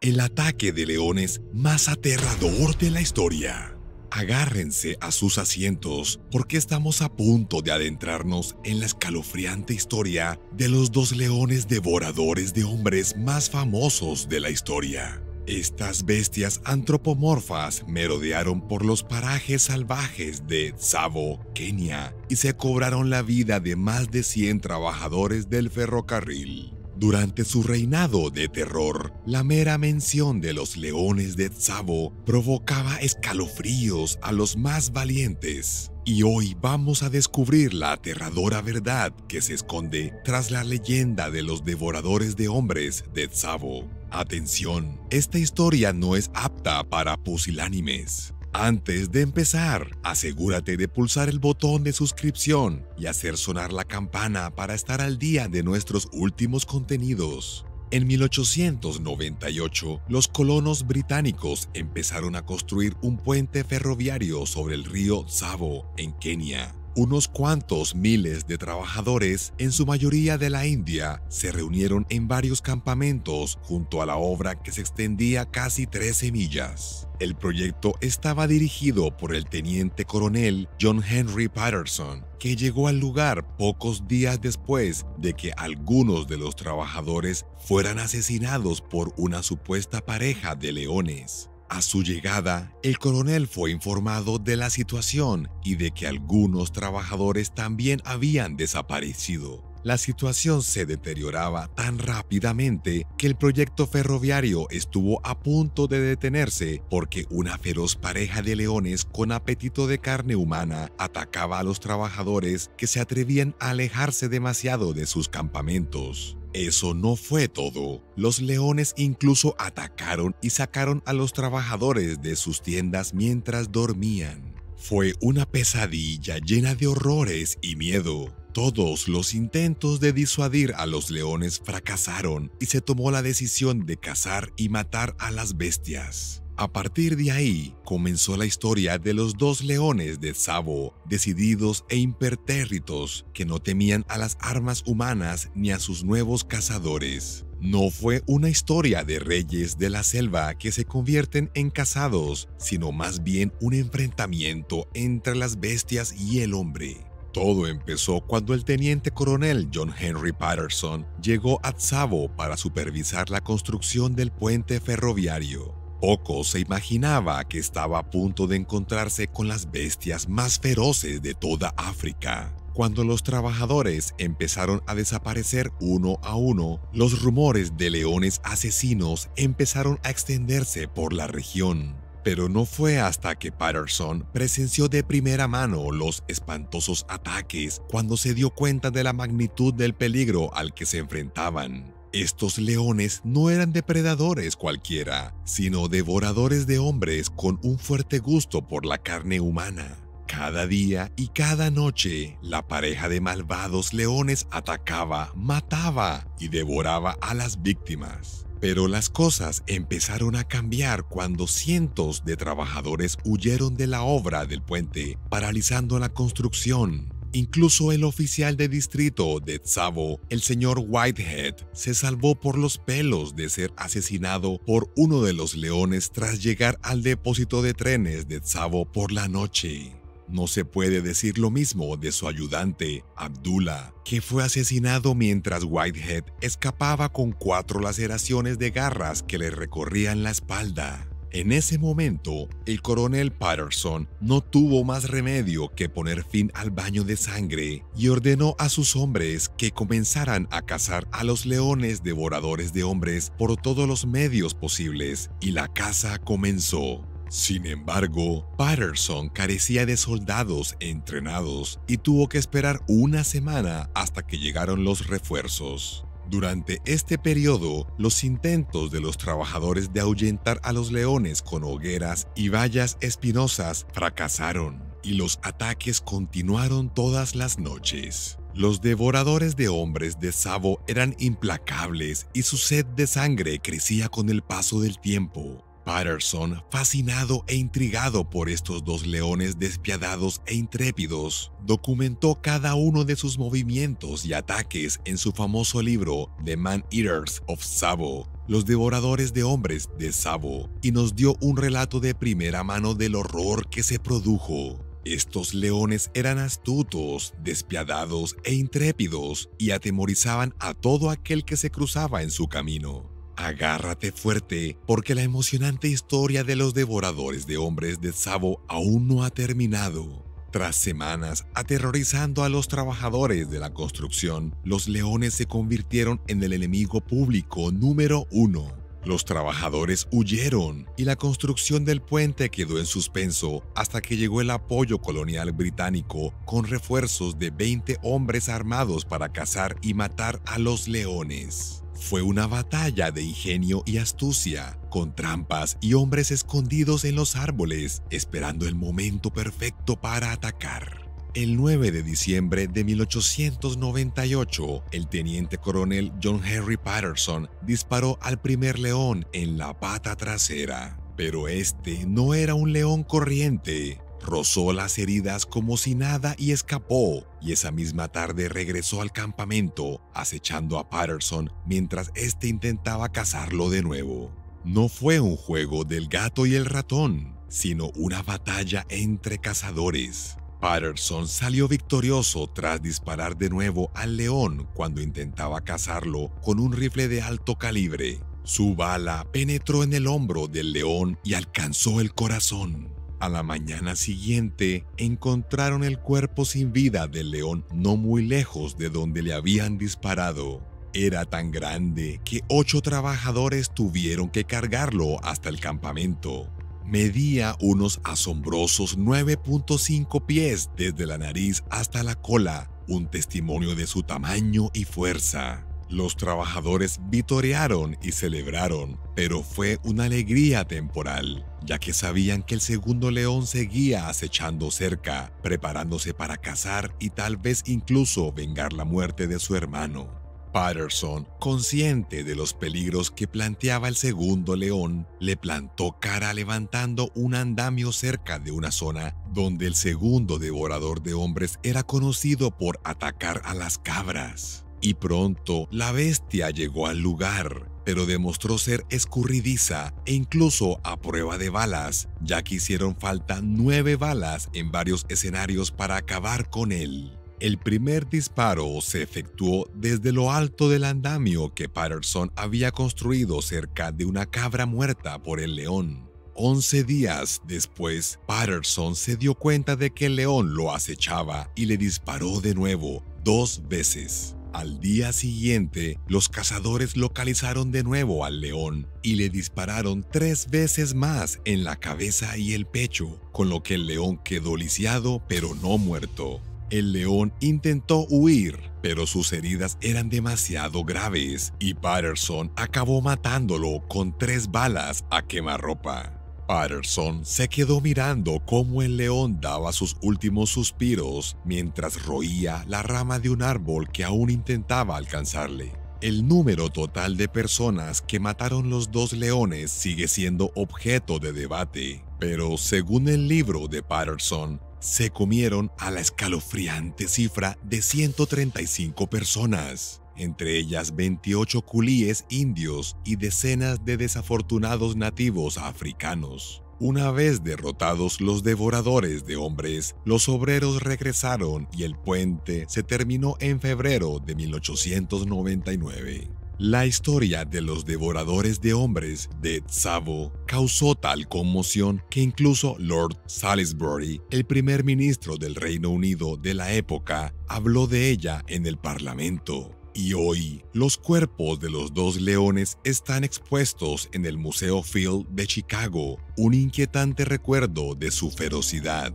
el ataque de leones más aterrador de la historia. Agárrense a sus asientos porque estamos a punto de adentrarnos en la escalofriante historia de los dos leones devoradores de hombres más famosos de la historia. Estas bestias antropomorfas merodearon por los parajes salvajes de Tsavo, Kenia, y se cobraron la vida de más de 100 trabajadores del ferrocarril. Durante su reinado de terror, la mera mención de los leones de Tsavo provocaba escalofríos a los más valientes. Y hoy vamos a descubrir la aterradora verdad que se esconde tras la leyenda de los devoradores de hombres de Tsavo. Atención, esta historia no es apta para pusilánimes. Antes de empezar, asegúrate de pulsar el botón de suscripción y hacer sonar la campana para estar al día de nuestros últimos contenidos. En 1898, los colonos británicos empezaron a construir un puente ferroviario sobre el río Tsavo, en Kenia. Unos cuantos miles de trabajadores, en su mayoría de la India, se reunieron en varios campamentos junto a la obra que se extendía casi 13 millas. El proyecto estaba dirigido por el teniente coronel John Henry Patterson, que llegó al lugar pocos días después de que algunos de los trabajadores fueran asesinados por una supuesta pareja de leones. A su llegada, el coronel fue informado de la situación y de que algunos trabajadores también habían desaparecido. La situación se deterioraba tan rápidamente que el proyecto ferroviario estuvo a punto de detenerse porque una feroz pareja de leones con apetito de carne humana atacaba a los trabajadores que se atrevían a alejarse demasiado de sus campamentos. Eso no fue todo. Los leones incluso atacaron y sacaron a los trabajadores de sus tiendas mientras dormían. Fue una pesadilla llena de horrores y miedo. Todos los intentos de disuadir a los leones fracasaron y se tomó la decisión de cazar y matar a las bestias. A partir de ahí, comenzó la historia de los dos leones de Tsavo, decididos e impertérritos, que no temían a las armas humanas ni a sus nuevos cazadores. No fue una historia de reyes de la selva que se convierten en cazados, sino más bien un enfrentamiento entre las bestias y el hombre. Todo empezó cuando el teniente coronel John Henry Patterson llegó a Tsavo para supervisar la construcción del puente ferroviario. Poco se imaginaba que estaba a punto de encontrarse con las bestias más feroces de toda África. Cuando los trabajadores empezaron a desaparecer uno a uno, los rumores de leones asesinos empezaron a extenderse por la región. Pero no fue hasta que Patterson presenció de primera mano los espantosos ataques cuando se dio cuenta de la magnitud del peligro al que se enfrentaban. Estos leones no eran depredadores cualquiera, sino devoradores de hombres con un fuerte gusto por la carne humana. Cada día y cada noche, la pareja de malvados leones atacaba, mataba y devoraba a las víctimas. Pero las cosas empezaron a cambiar cuando cientos de trabajadores huyeron de la obra del puente, paralizando la construcción. Incluso el oficial de distrito de Tsavo, el señor Whitehead, se salvó por los pelos de ser asesinado por uno de los leones tras llegar al depósito de trenes de Tsavo por la noche. No se puede decir lo mismo de su ayudante, Abdullah, que fue asesinado mientras Whitehead escapaba con 4 laceraciones de garras que le recorrían la espalda. En ese momento, el coronel Patterson no tuvo más remedio que poner fin al baño de sangre y ordenó a sus hombres que comenzaran a cazar a los leones devoradores de hombres por todos los medios posibles, y la caza comenzó. Sin embargo, Patterson carecía de soldados entrenados y tuvo que esperar una semana hasta que llegaron los refuerzos. Durante este periodo, los intentos de los trabajadores de ahuyentar a los leones con hogueras y vallas espinosas fracasaron, y los ataques continuaron todas las noches. Los devoradores de hombres de Tsavo eran implacables y su sed de sangre crecía con el paso del tiempo. Patterson, fascinado e intrigado por estos dos leones despiadados e intrépidos, documentó cada uno de sus movimientos y ataques en su famoso libro The Man-Eaters of Tsavo, Los Devoradores de Hombres de Tsavo, y nos dio un relato de primera mano del horror que se produjo. Estos leones eran astutos, despiadados e intrépidos y atemorizaban a todo aquel que se cruzaba en su camino. Agárrate fuerte, porque la emocionante historia de los devoradores de hombres de Tsavo aún no ha terminado. Tras semanas aterrorizando a los trabajadores de la construcción, los leones se convirtieron en el enemigo público número 1. Los trabajadores huyeron y la construcción del puente quedó en suspenso hasta que llegó el apoyo colonial británico con refuerzos de 20 hombres armados para cazar y matar a los leones. Fue una batalla de ingenio y astucia, con trampas y hombres escondidos en los árboles, esperando el momento perfecto para atacar. El 9 de diciembre de 1898, el teniente coronel John Henry Patterson disparó al primer león en la pata trasera. Pero este no era un león corriente. Rozó las heridas como si nada y escapó, y esa misma tarde regresó al campamento, acechando a Patterson mientras éste intentaba cazarlo de nuevo. No fue un juego del gato y el ratón, sino una batalla entre cazadores. Patterson salió victorioso tras disparar de nuevo al león cuando intentaba cazarlo con un rifle de alto calibre. Su bala penetró en el hombro del león y alcanzó el corazón. A la mañana siguiente, encontraron el cuerpo sin vida del león no muy lejos de donde le habían disparado. Era tan grande que 8 trabajadores tuvieron que cargarlo hasta el campamento. Medía unos asombrosos 9.5 pies desde la nariz hasta la cola, un testimonio de su tamaño y fuerza. Los trabajadores vitorearon y celebraron, pero fue una alegría temporal, ya que sabían que el segundo león seguía acechando cerca, preparándose para cazar y tal vez incluso vengar la muerte de su hermano. Patterson, consciente de los peligros que planteaba el segundo león, le plantó cara levantando un andamio cerca de una zona donde el segundo devorador de hombres era conocido por atacar a las cabras. Y pronto la bestia llegó al lugar, pero demostró ser escurridiza e incluso a prueba de balas, ya que hicieron falta 9 balas en varios escenarios para acabar con él. El primer disparo se efectuó desde lo alto del andamio que Patterson había construido cerca de una cabra muerta por el león. 11 días después, Patterson se dio cuenta de que el león lo acechaba y le disparó de nuevo, 2 veces. Al día siguiente, los cazadores localizaron de nuevo al león y le dispararon 3 veces más en la cabeza y el pecho, con lo que el león quedó lisiado pero no muerto. El león intentó huir, pero sus heridas eran demasiado graves y Patterson acabó matándolo con 3 balas a quemarropa. Patterson se quedó mirando cómo el león daba sus últimos suspiros mientras roía la rama de un árbol que aún intentaba alcanzarle. El número total de personas que mataron los 2 leones sigue siendo objeto de debate, pero según el libro de Patterson, se comieron a la escalofriante cifra de 135 personas, entre ellas 28 culíes indios y decenas de desafortunados nativos africanos. Una vez derrotados los devoradores de hombres, los obreros regresaron y el puente se terminó en febrero de 1899. La historia de los devoradores de hombres de Tsavo causó tal conmoción que incluso Lord Salisbury, el primer ministro del Reino Unido de la época, habló de ella en el Parlamento. Y hoy, los cuerpos de los 2 leones están expuestos en el Museo Field de Chicago, un inquietante recuerdo de su ferocidad.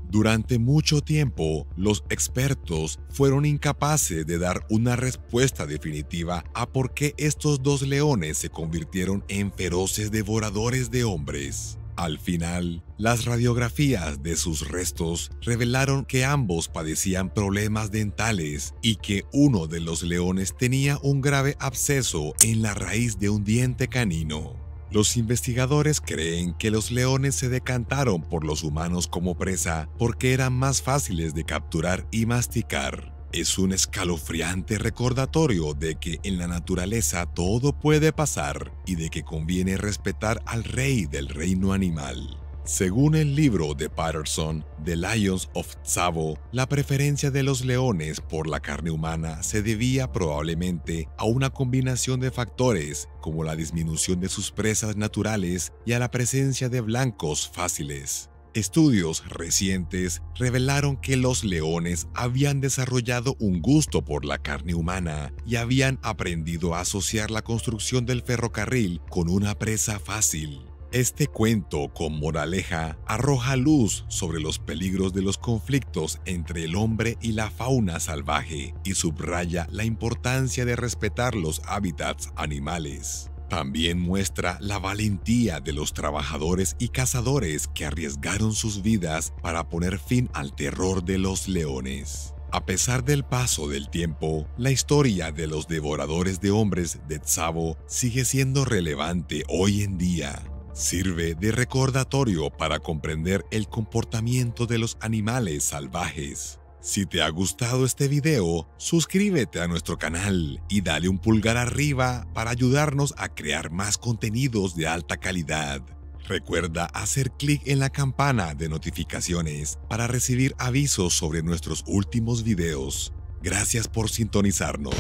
Durante mucho tiempo, los expertos fueron incapaces de dar una respuesta definitiva a por qué estos 2 leones se convirtieron en feroces devoradores de hombres. Al final, las radiografías de sus restos revelaron que ambos padecían problemas dentales y que uno de los leones tenía un grave absceso en la raíz de un diente canino. Los investigadores creen que los leones se decantaron por los humanos como presa porque eran más fáciles de capturar y masticar. Es un escalofriante recordatorio de que en la naturaleza todo puede pasar y de que conviene respetar al rey del reino animal. Según el libro de Patterson, The Lions of Tsavo, la preferencia de los leones por la carne humana se debía probablemente a una combinación de factores como la disminución de sus presas naturales y a la presencia de blancos fáciles. Estudios recientes revelaron que los leones habían desarrollado un gusto por la carne humana y habían aprendido a asociar la construcción del ferrocarril con una presa fácil. Este cuento con moraleja arroja luz sobre los peligros de los conflictos entre el hombre y la fauna salvaje y subraya la importancia de respetar los hábitats animales. También muestra la valentía de los trabajadores y cazadores que arriesgaron sus vidas para poner fin al terror de los leones. A pesar del paso del tiempo, la historia de los devoradores de hombres de Tsavo sigue siendo relevante hoy en día. Sirve de recordatorio para comprender el comportamiento de los animales salvajes. Si te ha gustado este video, suscríbete a nuestro canal y dale un pulgar arriba para ayudarnos a crear más contenidos de alta calidad. Recuerda hacer clic en la campana de notificaciones para recibir avisos sobre nuestros últimos videos. Gracias por sintonizarnos.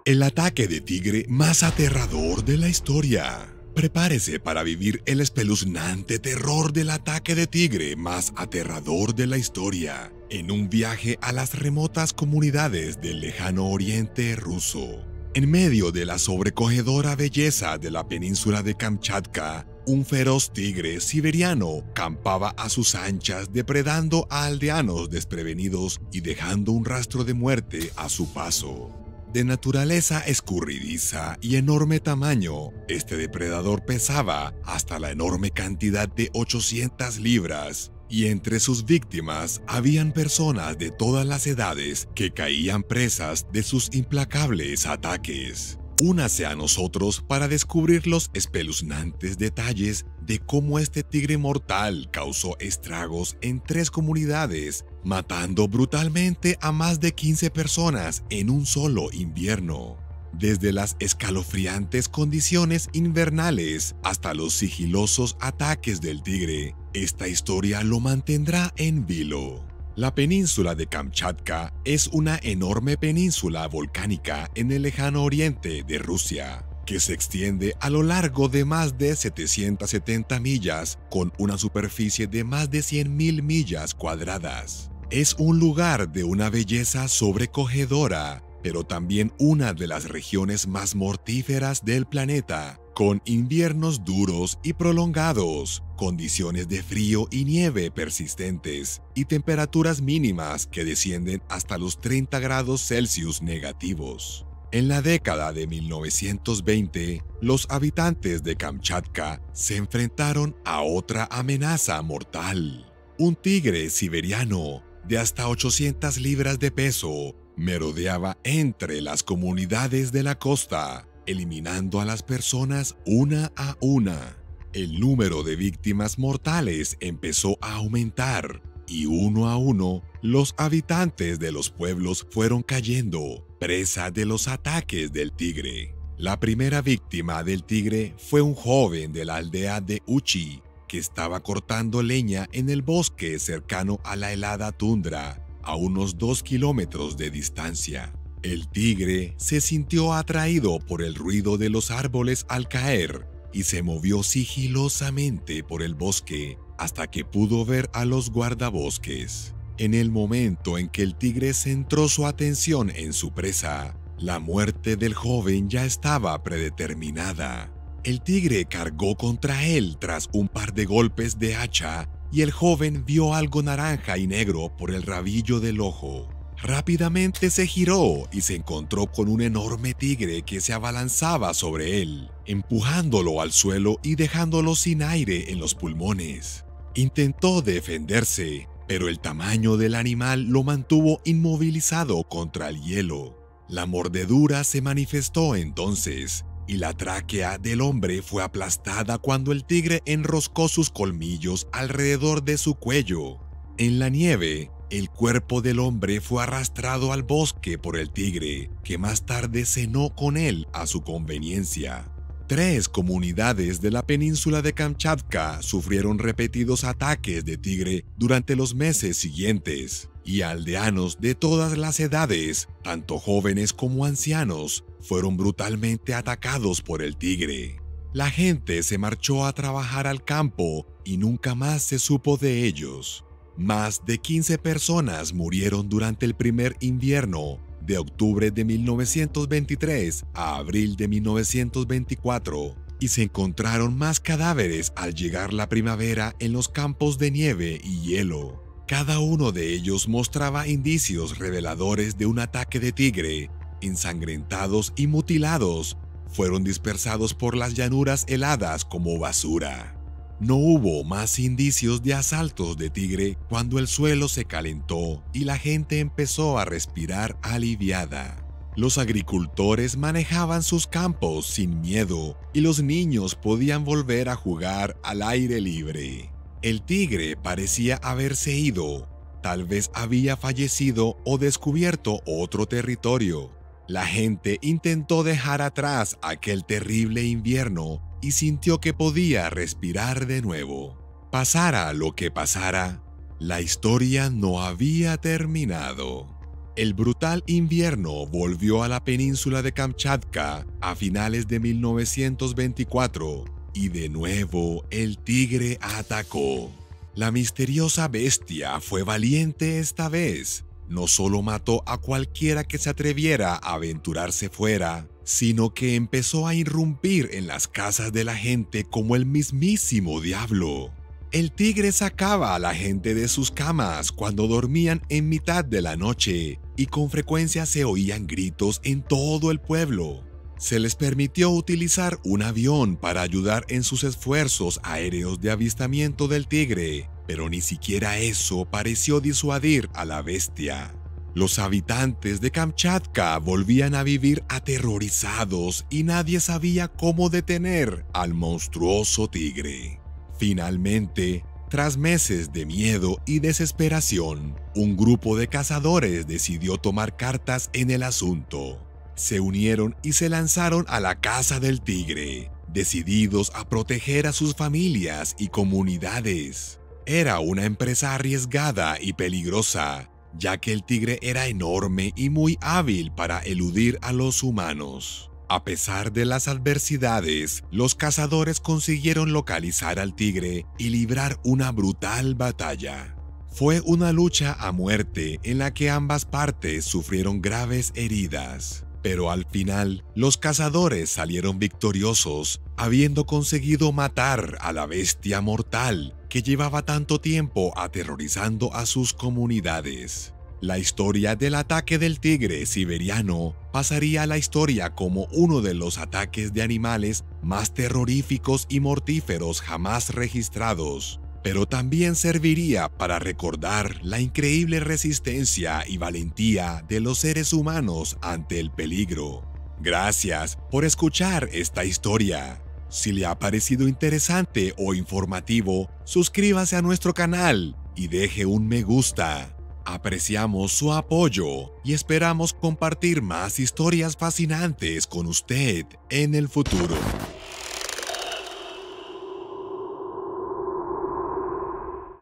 El ataque de tigre más aterrador de la historia. Prepárese para vivir el espeluznante terror del ataque de tigre más aterrador de la historia, en un viaje a las remotas comunidades del lejano oriente ruso. En medio de la sobrecogedora belleza de la península de Kamchatka, un feroz tigre siberiano campaba a sus anchas depredando a aldeanos desprevenidos y dejando un rastro de muerte a su paso. De naturaleza escurridiza y enorme tamaño, este depredador pesaba hasta la enorme cantidad de 800 libras, y entre sus víctimas habían personas de todas las edades que caían presas de sus implacables ataques. Únase a nosotros para descubrir los espeluznantes detalles de cómo este tigre mortal causó estragos en 3 comunidades, matando brutalmente a más de 15 personas en un solo invierno. Desde las escalofriantes condiciones invernales hasta los sigilosos ataques del tigre, esta historia lo mantendrá en vilo. La península de Kamchatka es una enorme península volcánica en el lejano oriente de Rusia, que se extiende a lo largo de más de 770 millas con una superficie de más de 100.000 millas cuadradas. Es un lugar de una belleza sobrecogedora, pero también una de las regiones más mortíferas del planeta, con inviernos duros y prolongados, condiciones de frío y nieve persistentes y temperaturas mínimas que descienden hasta los 30 grados Celsius negativos. En la década de 1920, los habitantes de Kamchatka se enfrentaron a otra amenaza mortal. Un tigre siberiano de hasta 800 libras de peso merodeaba entre las comunidades de la costa, eliminando a las personas una a una. El número de víctimas mortales empezó a aumentar y uno a uno los habitantes de los pueblos fueron cayendo, presa de los ataques del tigre. La primera víctima del tigre fue un joven de la aldea de Uchi, que estaba cortando leña en el bosque cercano a la helada tundra, a unos 2 kilómetros de distancia. El tigre se sintió atraído por el ruido de los árboles al caer y se movió sigilosamente por el bosque hasta que pudo ver a los guardabosques. En el momento en que el tigre centró su atención en su presa, la muerte del joven ya estaba predeterminada. El tigre cargó contra él tras un par de golpes de hacha y el joven vio algo naranja y negro por el rabillo del ojo. Rápidamente se giró y se encontró con un enorme tigre que se abalanzaba sobre él, empujándolo al suelo y dejándolo sin aire en los pulmones. Intentó defenderse, pero el tamaño del animal lo mantuvo inmovilizado contra el hielo. La mordedura se manifestó entonces, y la tráquea del hombre fue aplastada cuando el tigre enroscó sus colmillos alrededor de su cuello. En la nieve, el cuerpo del hombre fue arrastrado al bosque por el tigre, que más tarde cenó con él a su conveniencia. 3 comunidades de la península de Kamchatka sufrieron repetidos ataques de tigre durante los meses siguientes, y aldeanos de todas las edades, tanto jóvenes como ancianos, fueron brutalmente atacados por el tigre. La gente se marchó a trabajar al campo y nunca más se supo de ellos. Más de 15 personas murieron durante el primer invierno, de octubre de 1923 a abril de 1924, y se encontraron más cadáveres al llegar la primavera en los campos de nieve y hielo. Cada uno de ellos mostraba indicios reveladores de un ataque de tigre. Ensangrentados y mutilados, fueron dispersados por las llanuras heladas como basura. No hubo más indicios de asaltos de tigre cuando el suelo se calentó y la gente empezó a respirar aliviada. Los agricultores manejaban sus campos sin miedo y los niños podían volver a jugar al aire libre. El tigre parecía haberse ido, tal vez había fallecido o descubierto otro territorio. La gente intentó dejar atrás aquel terrible invierno y sintió que podía respirar de nuevo. Pasara lo que pasara, la historia no había terminado. El brutal invierno volvió a la península de Kamchatka a finales de 1924 y de nuevo el tigre atacó. La misteriosa bestia fue valiente esta vez. No solo mató a cualquiera que se atreviera a aventurarse fuera, sino que empezó a irrumpir en las casas de la gente como el mismísimo diablo. El tigre sacaba a la gente de sus camas cuando dormían en mitad de la noche y con frecuencia se oían gritos en todo el pueblo. Se les permitió utilizar un avión para ayudar en sus esfuerzos aéreos de avistamiento del tigre, pero ni siquiera eso pareció disuadir a la bestia. Los habitantes de Kamchatka volvían a vivir aterrorizados y nadie sabía cómo detener al monstruoso tigre. Finalmente, tras meses de miedo y desesperación, un grupo de cazadores decidió tomar cartas en el asunto. Se unieron y se lanzaron a la caza del tigre, decididos a proteger a sus familias y comunidades. Era una empresa arriesgada y peligrosa, ya que el tigre era enorme y muy hábil para eludir a los humanos. A pesar de las adversidades, los cazadores consiguieron localizar al tigre y librar una brutal batalla. Fue una lucha a muerte en la que ambas partes sufrieron graves heridas. Pero al final, los cazadores salieron victoriosos, habiendo conseguido matar a la bestia mortal que llevaba tanto tiempo aterrorizando a sus comunidades. La historia del ataque del tigre siberiano pasaría a la historia como uno de los ataques de animales más terroríficos y mortíferos jamás registrados, pero también serviría para recordar la increíble resistencia y valentía de los seres humanos ante el peligro. Gracias por escuchar esta historia. Si le ha parecido interesante o informativo, suscríbase a nuestro canal y deje un me gusta. Apreciamos su apoyo y esperamos compartir más historias fascinantes con usted en el futuro.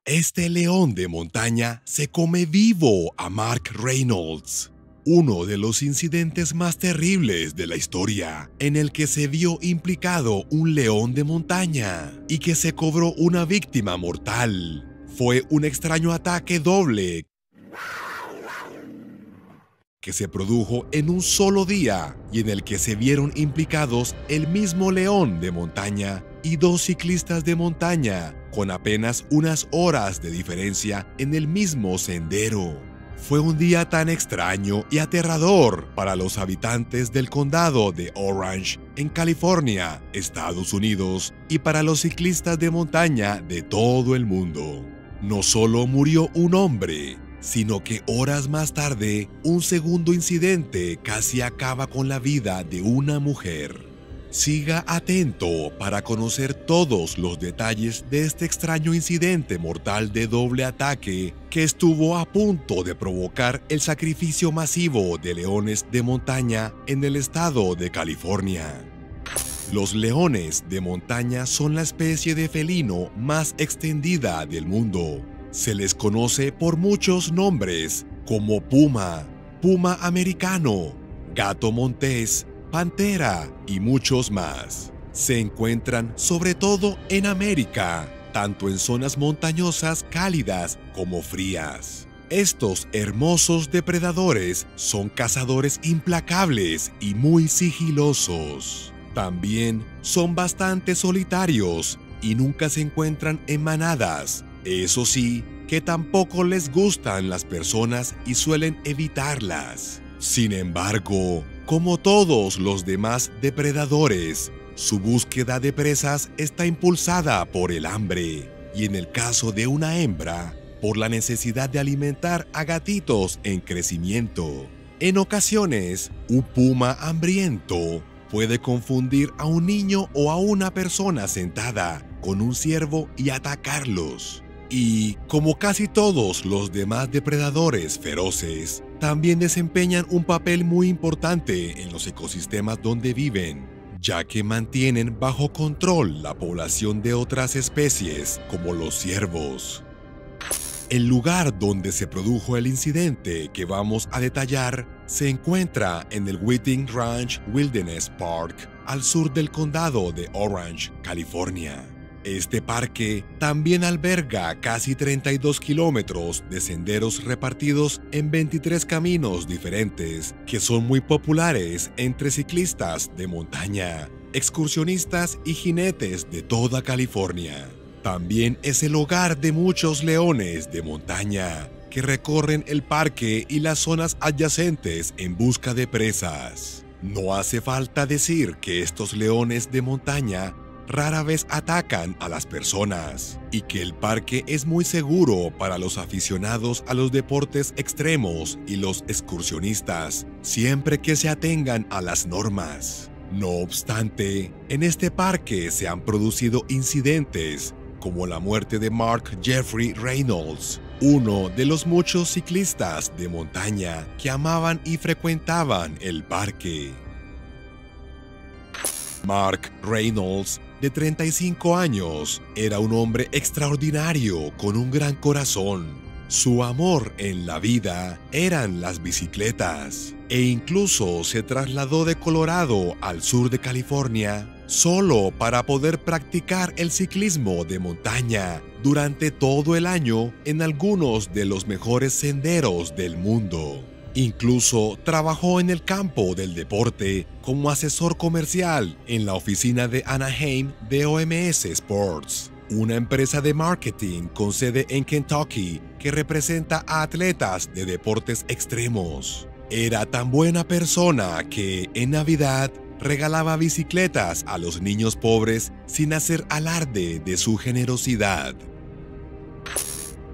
Este león de montaña se come vivo a Mark Reynolds, uno de los incidentes más terribles de la historia, en el que se vio implicado un león de montaña y que se cobró una víctima mortal. Fue un extraño ataque doble que se produjo en un solo día y en el que se vieron implicados el mismo león de montaña y 2 ciclistas de montaña, con apenas unas horas de diferencia en el mismo sendero. Fue un día tan extraño y aterrador para los habitantes del condado de Orange, en California, Estados Unidos, y para los ciclistas de montaña de todo el mundo. No solo murió un hombre, sino que horas más tarde, un segundo incidente casi acaba con la vida de una mujer. Siga atento para conocer todos los detalles de este extraño incidente mortal de doble ataque que estuvo a punto de provocar el sacrificio masivo de leones de montaña en el estado de California. Los leones de montaña son la especie de felino más extendida del mundo. Se les conoce por muchos nombres como puma, puma americano, gato montés, pantera y muchos más. Se encuentran sobre todo en América, tanto en zonas montañosas cálidas como frías. Estos hermosos depredadores son cazadores implacables y muy sigilosos. También son bastante solitarios y nunca se encuentran en manadas. Eso sí, que tampoco les gustan las personas y suelen evitarlas. Sin embargo, como todos los demás depredadores, su búsqueda de presas está impulsada por el hambre y, en el caso de una hembra, por la necesidad de alimentar a gatitos en crecimiento. En ocasiones, un puma hambriento puede confundir a un niño o a una persona sentada con un ciervo y atacarlos. Y, como casi todos los demás depredadores feroces, también desempeñan un papel muy importante en los ecosistemas donde viven, ya que mantienen bajo control la población de otras especies, como los ciervos. El lugar donde se produjo el incidente que vamos a detallar se encuentra en el Whiting Ranch Wilderness Park, al sur del condado de Orange, California. Este parque también alberga casi 32 kilómetros de senderos repartidos en 23 caminos diferentes que son muy populares entre ciclistas de montaña, excursionistas y jinetes de toda California. También es el hogar de muchos leones de montaña que recorren el parque y las zonas adyacentes en busca de presas. No hace falta decir que estos leones de montaña rara vez atacan a las personas y que el parque es muy seguro para los aficionados a los deportes extremos y los excursionistas, siempre que se atengan a las normas. No obstante, en este parque se han producido incidentes como la muerte de Mark Jeffrey Reynolds, uno de los muchos ciclistas de montaña que amaban y frecuentaban el parque. Mark Reynolds, de 35 años, era un hombre extraordinario con un gran corazón. Su amor en la vida eran las bicicletas e incluso se trasladó de Colorado al sur de California solo para poder practicar el ciclismo de montaña durante todo el año en algunos de los mejores senderos del mundo. Incluso trabajó en el campo del deporte como asesor comercial en la oficina de Anaheim de OMS Sports, una empresa de marketing con sede en Kentucky que representa a atletas de deportes extremos. Era tan buena persona que, en Navidad, regalaba bicicletas a los niños pobres sin hacer alarde de su generosidad.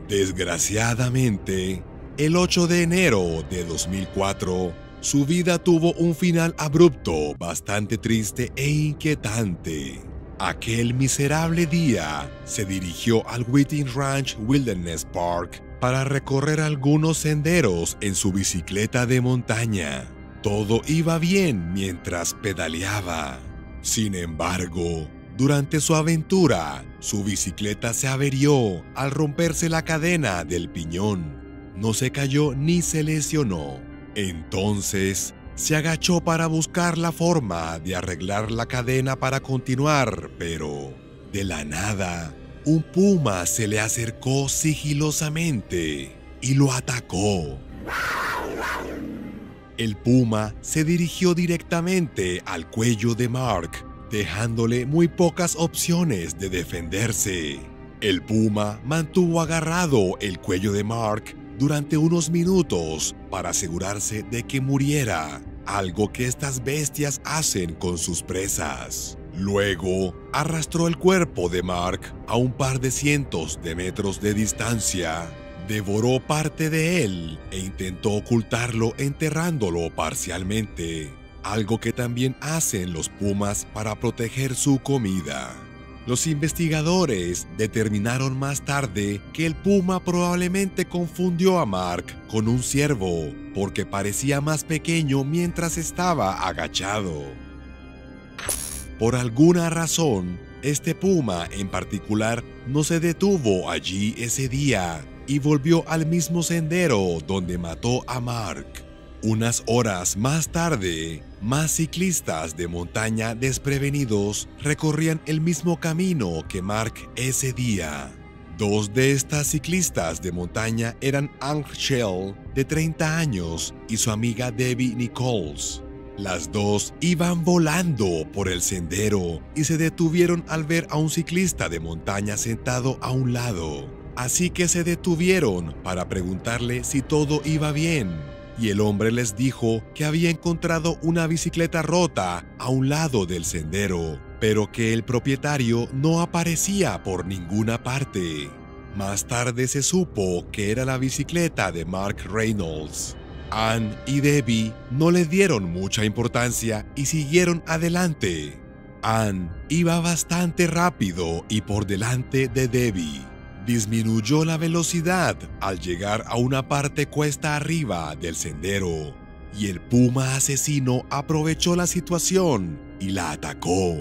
Desgraciadamente, el 8 de enero de 2004, su vida tuvo un final abrupto, bastante triste e inquietante. Aquel miserable día, se dirigió al Whiting Ranch Wilderness Park para recorrer algunos senderos en su bicicleta de montaña. Todo iba bien mientras pedaleaba. Sin embargo, durante su aventura, su bicicleta se averió al romperse la cadena del piñón. No se cayó ni se lesionó. Entonces, se agachó para buscar la forma de arreglar la cadena para continuar, pero de la nada, un puma se le acercó sigilosamente y lo atacó. El puma se dirigió directamente al cuello de Mark, dejándole muy pocas opciones de defenderse. El puma mantuvo agarrado el cuello de Mark durante unos minutos para asegurarse de que muriera, algo que estas bestias hacen con sus presas. Luego, arrastró el cuerpo de Mark a un par de cientos de metros de distancia, devoró parte de él e intentó ocultarlo enterrándolo parcialmente, algo que también hacen los pumas para proteger su comida. Los investigadores determinaron más tarde que el puma probablemente confundió a Mark con un ciervo, porque parecía más pequeño mientras estaba agachado. Por alguna razón, este puma en particular no se detuvo allí ese día y volvió al mismo sendero donde mató a Mark. Unas horas más tarde, más ciclistas de montaña desprevenidos recorrían el mismo camino que Mark ese día. Dos de estas ciclistas de montaña eran Angel, de 30 años, y su amiga Debbie Nichols. Las dos iban volando por el sendero y se detuvieron al ver a un ciclista de montaña sentado a un lado. Así que se detuvieron para preguntarle si todo iba bien. Y el hombre les dijo que había encontrado una bicicleta rota a un lado del sendero, pero que el propietario no aparecía por ninguna parte. Más tarde se supo que era la bicicleta de Mark Reynolds. Ann y Debbie no le dieron mucha importancia y siguieron adelante. Ann iba bastante rápido y por delante de Debbie. Disminuyó la velocidad al llegar a una parte cuesta arriba del sendero, y el puma asesino aprovechó la situación y la atacó.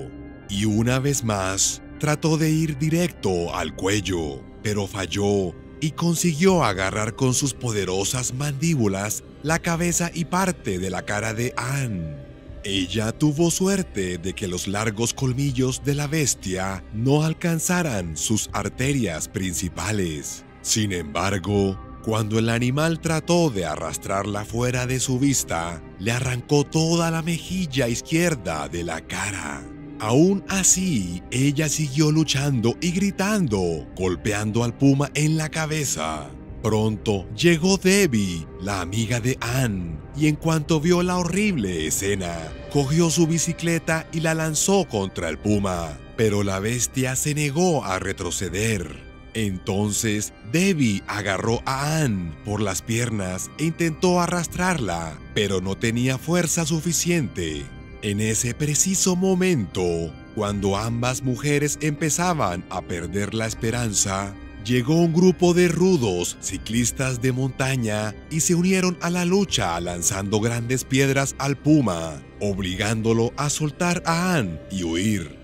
Y una vez más, trató de ir directo al cuello, pero falló y consiguió agarrar con sus poderosas mandíbulas la cabeza y parte de la cara de Ann. Ella tuvo suerte de que los largos colmillos de la bestia no alcanzaran sus arterias principales. Sin embargo, cuando el animal trató de arrastrarla fuera de su vista, le arrancó toda la mejilla izquierda de la cara. Aún así, ella siguió luchando y gritando, golpeando al puma en la cabeza. Pronto llegó Debbie, la amiga de Ann, y en cuanto vio la horrible escena, cogió su bicicleta y la lanzó contra el puma, pero la bestia se negó a retroceder. Entonces, Debbie agarró a Ann por las piernas e intentó arrastrarla, pero no tenía fuerza suficiente. En ese preciso momento, cuando ambas mujeres empezaban a perder la esperanza, llegó un grupo de rudos ciclistas de montaña y se unieron a la lucha lanzando grandes piedras al puma, obligándolo a soltar a Ann y huir.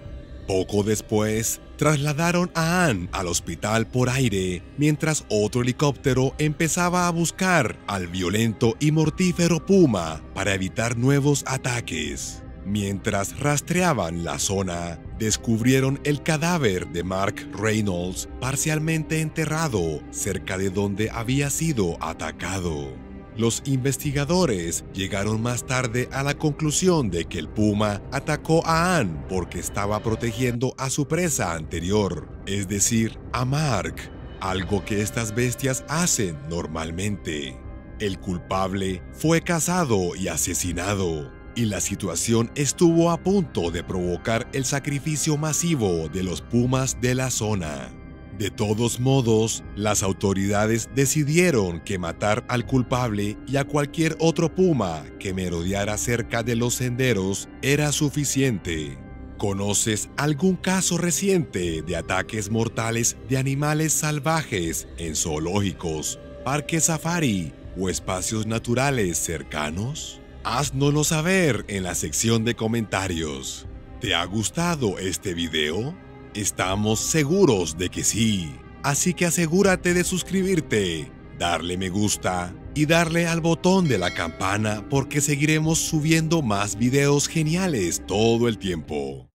Poco después, trasladaron a Ann al hospital por aire, mientras otro helicóptero empezaba a buscar al violento y mortífero puma para evitar nuevos ataques. Mientras rastreaban la zona, descubrieron el cadáver de Mark Reynolds parcialmente enterrado cerca de donde había sido atacado. Los investigadores llegaron más tarde a la conclusión de que el puma atacó a Ann porque estaba protegiendo a su presa anterior, es decir, a Mark, algo que estas bestias hacen normalmente. El culpable fue cazado y asesinado, y la situación estuvo a punto de provocar el sacrificio masivo de los pumas de la zona. De todos modos, las autoridades decidieron que matar al culpable y a cualquier otro puma que merodeara cerca de los senderos era suficiente. ¿Conoces algún caso reciente de ataques mortales de animales salvajes en zoológicos, parques safari o espacios naturales cercanos? Háznoslo saber en la sección de comentarios. ¿Te ha gustado este video? Estamos seguros de que sí. Así que asegúrate de suscribirte, darle me gusta y darle al botón de la campana porque seguiremos subiendo más videos geniales todo el tiempo.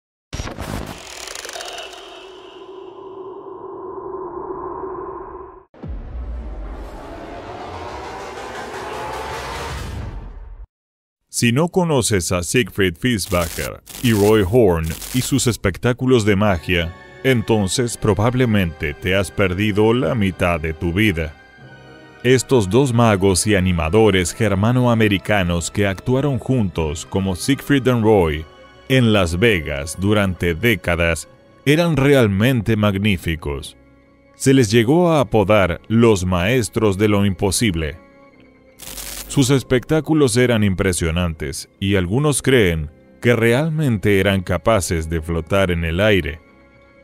Si no conoces a Siegfried Fischbacher y Roy Horn y sus espectáculos de magia, entonces probablemente te has perdido la mitad de tu vida. Estos dos magos y animadores germanoamericanos que actuaron juntos como Siegfried y Roy en Las Vegas durante décadas eran realmente magníficos. Se les llegó a apodar los maestros de lo imposible. Sus espectáculos eran impresionantes y algunos creen que realmente eran capaces de flotar en el aire.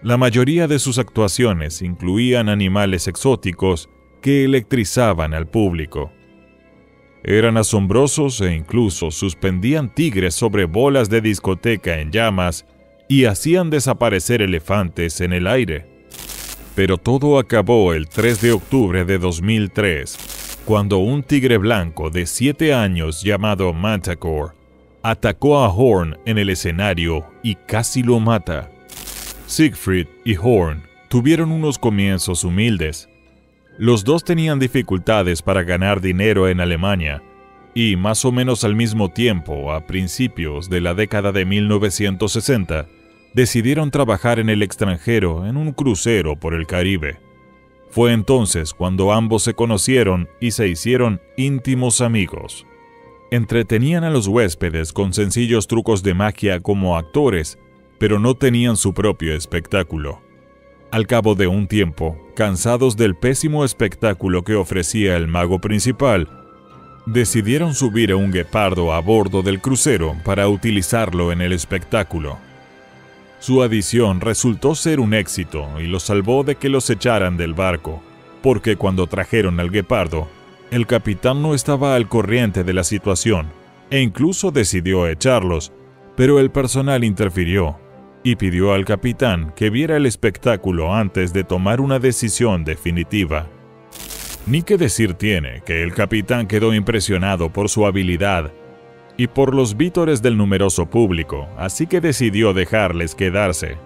La mayoría de sus actuaciones incluían animales exóticos que electrizaban al público. Eran asombrosos e incluso suspendían tigres sobre bolas de discoteca en llamas y hacían desaparecer elefantes en el aire. Pero todo acabó el 3 de octubre de 2003, cuando un tigre blanco de 7 años llamado Manticore atacó a Horn en el escenario y casi lo mata. Siegfried y Horn tuvieron unos comienzos humildes. Los dos tenían dificultades para ganar dinero en Alemania, y más o menos al mismo tiempo, a principios de la década de 1960, decidieron trabajar en el extranjero en un crucero por el Caribe. Fue entonces cuando ambos se conocieron y se hicieron íntimos amigos. Entretenían a los huéspedes con sencillos trucos de magia como actores, pero no tenían su propio espectáculo. Al cabo de un tiempo, cansados del pésimo espectáculo que ofrecía el mago principal, decidieron subir a un guepardo a bordo del crucero para utilizarlo en el espectáculo. Su adición resultó ser un éxito y los salvó de que los echaran del barco, porque cuando trajeron al guepardo, el capitán no estaba al corriente de la situación e incluso decidió echarlos, pero el personal interfirió y pidió al capitán que viera el espectáculo antes de tomar una decisión definitiva. Ni qué decir tiene que el capitán quedó impresionado por su habilidad y por los vítores del numeroso público, así que decidió dejarles quedarse.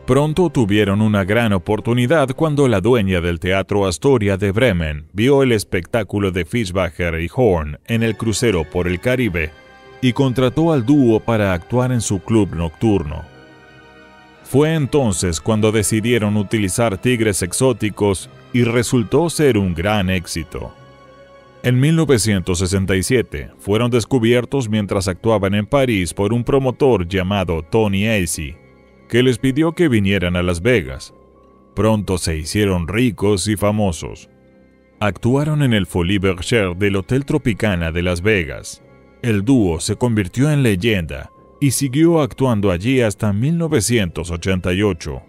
Pronto tuvieron una gran oportunidad cuando la dueña del Teatro Astoria de Bremen vio el espectáculo de Fischbacher y Horn en el crucero por el Caribe y contrató al dúo para actuar en su club nocturno. Fue entonces cuando decidieron utilizar tigres exóticos y resultó ser un gran éxito. En 1967 fueron descubiertos mientras actuaban en París por un promotor llamado Tony Acy, que les pidió que vinieran a Las Vegas. Pronto se hicieron ricos y famosos. Actuaron en el Folies Bergère del Hotel Tropicana de Las Vegas. El dúo se convirtió en leyenda y siguió actuando allí hasta 1988.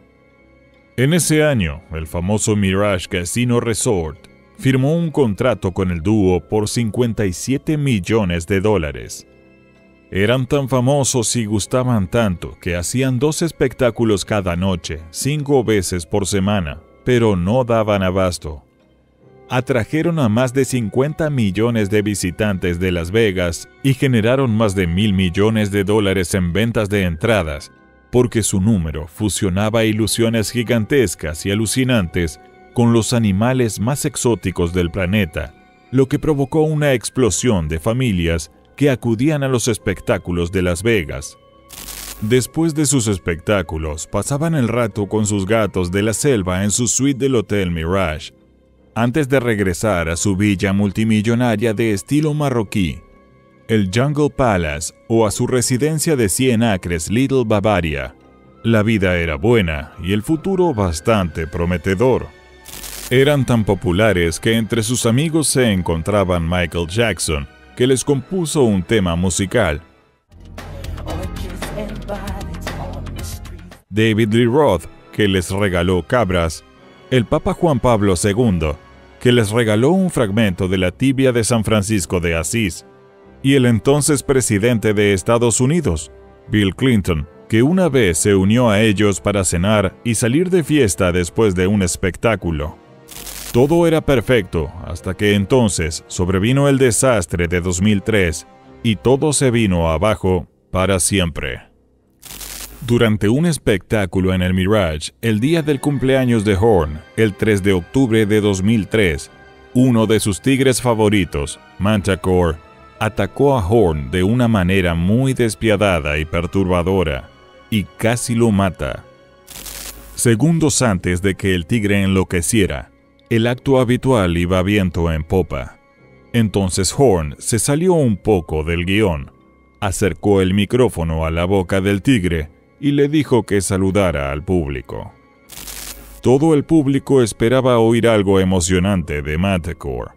En ese año, el famoso Mirage Casino Resort firmó un contrato con el dúo por $57 millones. Eran tan famosos y gustaban tanto que hacían 2 espectáculos cada noche, 5 veces por semana, pero no daban abasto. Atrajeron a más de 50 millones de visitantes de Las Vegas y generaron más de $1.000 millones en ventas de entradas, porque su número fusionaba ilusiones gigantescas y alucinantes con los animales más exóticos del planeta, lo que provocó una explosión de familias que acudían a los espectáculos de Las Vegas. Después de sus espectáculos, pasaban el rato con sus gatos de la selva en su suite del Hotel Mirage, antes de regresar a su villa multimillonaria de estilo marroquí, el Jungle Palace, o a su residencia de 100 acres Little Bavaria. La vida era buena y el futuro bastante prometedor. Eran tan populares que entre sus amigos se encontraban Michael Jackson, que les compuso un tema musical, David Lee Roth, que les regaló Cabras, el Papa Juan Pablo II, que les regaló un fragmento de la tibia de San Francisco de Asís, y el entonces presidente de Estados Unidos, Bill Clinton, que una vez se unió a ellos para cenar y salir de fiesta después de un espectáculo. Todo era perfecto hasta que entonces sobrevino el desastre de 2003 y todo se vino abajo para siempre. Durante un espectáculo en el Mirage, el día del cumpleaños de Horn, el 3 de octubre de 2003, uno de sus tigres favoritos, Manticore, atacó a Horn de una manera muy despiadada y perturbadora, y casi lo mata. Segundos antes de que el tigre enloqueciera, el acto habitual iba viento en popa. Entonces Horn se salió un poco del guión, acercó el micrófono a la boca del tigre y le dijo que saludara al público. Todo el público esperaba oír algo emocionante de Manticore.